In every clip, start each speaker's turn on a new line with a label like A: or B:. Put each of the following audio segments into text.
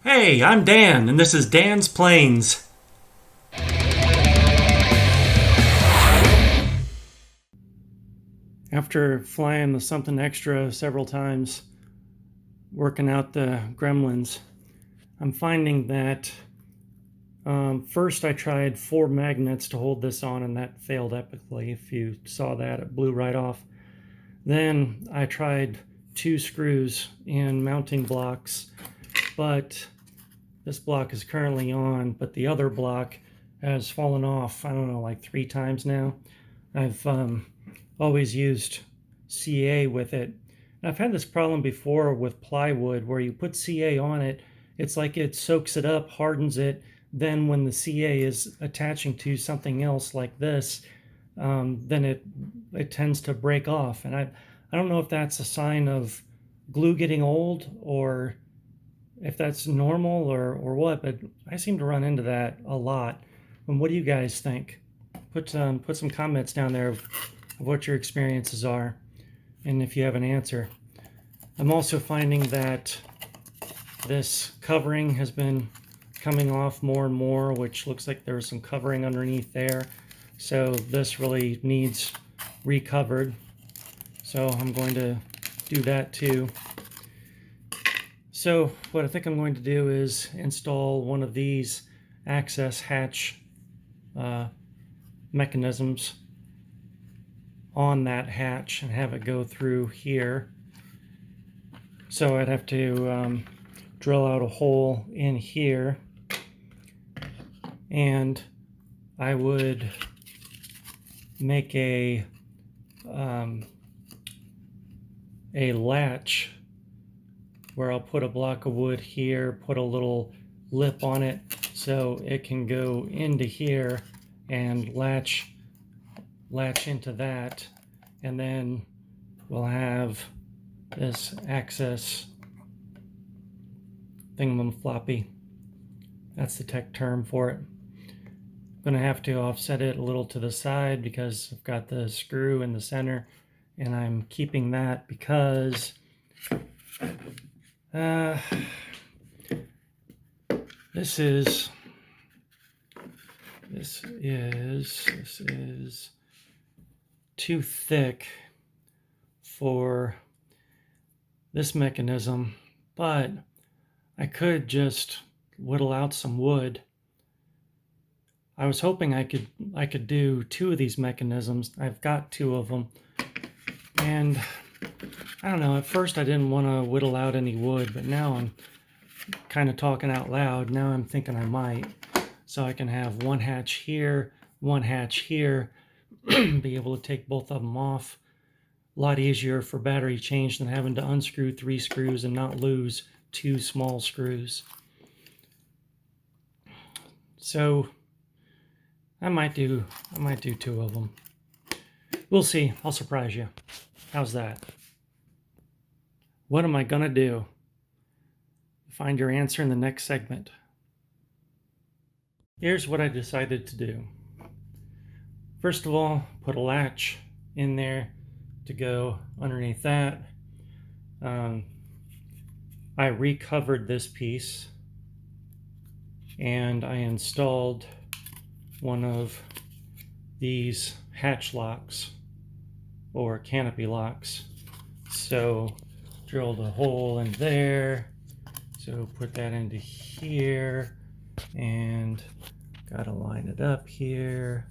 A: Hey, I'm Dan, and this is Dan's Planes. After flying the Something Extra several times, working out the gremlins, I'm finding that first I tried 4 magnets to hold this on, and that failed epically. If you saw that, it blew right off. Then I tried 2 screws in mounting blocks, but this block is currently on, but the other block has fallen off, I don't know, like 3 times now. I've always used CA with it. And I've had this problem before with plywood where you put CA on it, it's like it soaks it up, hardens it, then when the CA is attaching to something else like this, then it tends to break off. And I don't know if that's a sign of glue getting old or if that's normal or what, but I seem to run into that a lot. And what do you guys think? Put some comments down there of what your experiences are and if you have an answer. I'm also finding that this covering has been coming off more and more, which looks like there's some covering underneath there. So this really needs recovered. So I'm going to do that too. So what I think I'm going to do is install one of these access hatch mechanisms on that hatch and have it go through here. So I'd have to drill out a hole in here, and I would make a latch where I'll put a block of wood here, put a little lip on it so it can go into here and latch into that, and then we'll have this access thingamafloppy. That's the tech term for it. I'm gonna have to offset it a little to the side because I've got the screw in the center, and I'm keeping that because this is too thick for this mechanism, but I could just whittle out some wood. I was hoping I could do 2 of these mechanisms. I've got 2 of them, and I don't know, at first I didn't want to whittle out any wood, but now I'm kind of talking out loud. Now I'm thinking I might. So I can have one hatch here, one hatch here, be able to take both of them off. A lot easier for battery change than having to unscrew 3 screws and not lose 2 small screws. So I might do 2 of them. We'll see. I'll surprise you. How's that? What am I gonna do? Find your answer in the next segment. Here's what I decided to do. First of all, put a latch in there to go underneath that. I recovered this piece and I installed one of these hatch locks or canopy locks. So drilled a hole in there, so put that into here and gotta line it up here.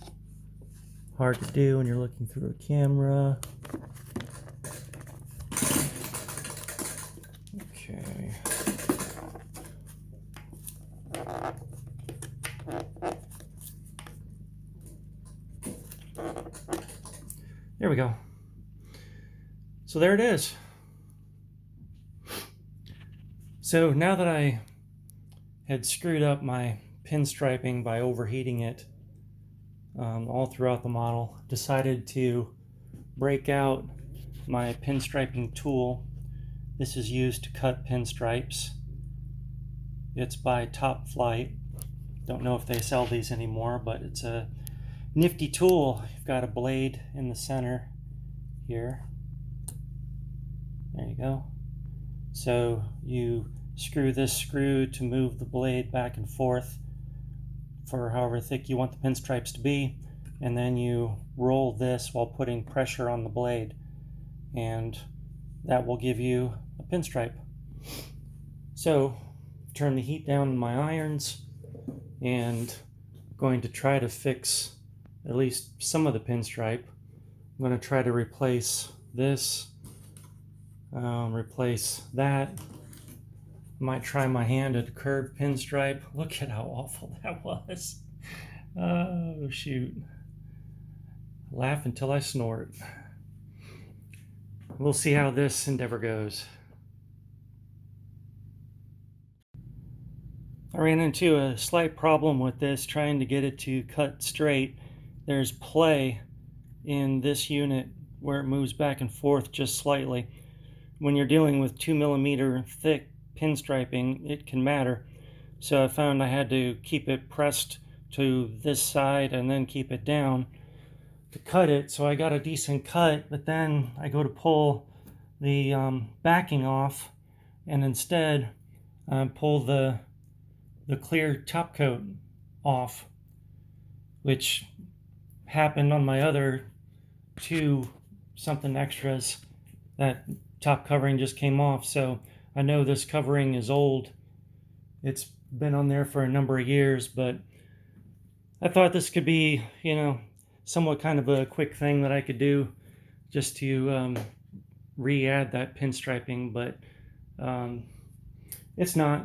A: Hard to do when you're looking through a camera. Okay. There we go. So there it is. So now that I had screwed up my pinstriping by overheating it all throughout the model, decided to break out my pinstriping tool. This is used to cut pinstripes. It's by Top Flight. Don't know if they sell these anymore, but it's a nifty tool. You've got a blade in the center here. There you go. So you screw this screw to move the blade back and forth for however thick you want the pinstripes to be, and then you roll this while putting pressure on the blade, and that will give you a pinstripe. So turn the heat down on my irons, and I'm going to try to fix at least some of the pinstripe. I'm going to try to replace this, replace that. I might try my hand at a curved pinstripe. Look at how awful that was. Oh shoot. Laugh until I snort. We'll see how this endeavor goes. I ran into a slight problem with this, trying to get it to cut straight. There's play in this unit where it moves back and forth just slightly. When you're dealing with 2mm thick pinstriping, it can matter. So I found I had to keep it pressed to this side and then keep it down to cut it. So I got a decent cut, but then I go to pull the backing off, and instead pull the clear top coat off, which happened on my other two Something Extras. That top covering just came off, so I know this covering is old. It's been on there for a number of years, but I thought this could be, somewhat kind of a quick thing that I could do just to re-add that pinstriping, but it's not.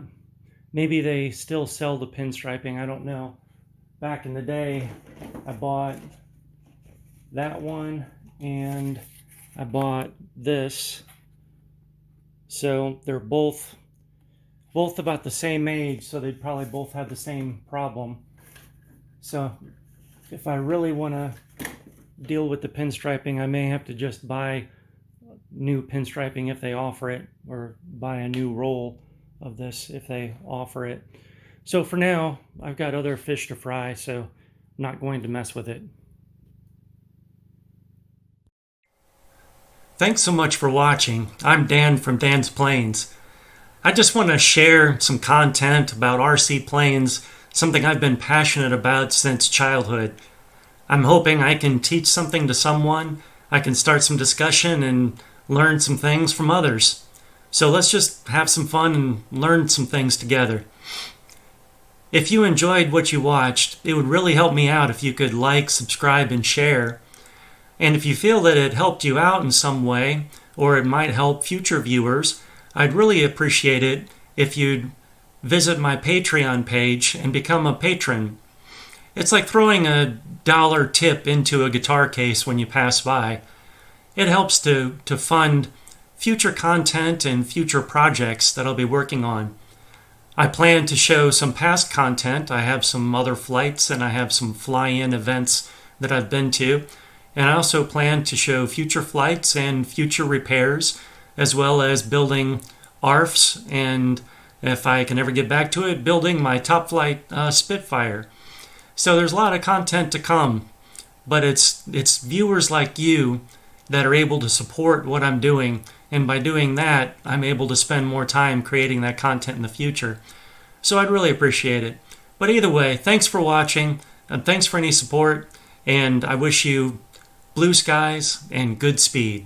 A: Maybe they still sell the pinstriping, I don't know. Back in the day, I bought that one and I bought this. So they're both about the same age, so they'd probably both have the same problem. So if I really want to deal with the pinstriping, I may have to just buy new pinstriping if they offer it, or buy a new roll of this if they offer it. So for now, I've got other fish to fry, so I'm not going to mess with it. Thanks so much for watching. I'm Dan from Dan's Planes. I just want to share some content about RC planes, something I've been passionate about since childhood. I'm hoping I can teach something to someone, I can start some discussion and learn some things from others. So let's just have some fun and learn some things together. If you enjoyed what you watched, it would really help me out if you could like, subscribe, and share. And if you feel that it helped you out in some way, or it might help future viewers, I'd really appreciate it if you'd visit my Patreon page and become a patron. It's like throwing a $1 tip into a guitar case when you pass by. It helps to fund future content and future projects that I'll be working on. I plan to show some past content. I have some other flights and I have some fly-in events that I've been to. And I also plan to show future flights and future repairs, as well as building ARFs, and if I can ever get back to it, building my top flight Spitfire. So there's a lot of content to come, but it's viewers like you that are able to support what I'm doing, and by doing that, I'm able to spend more time creating that content in the future. So I'd really appreciate it. But either way, thanks for watching, and thanks for any support, and I wish you blue skies and good speed.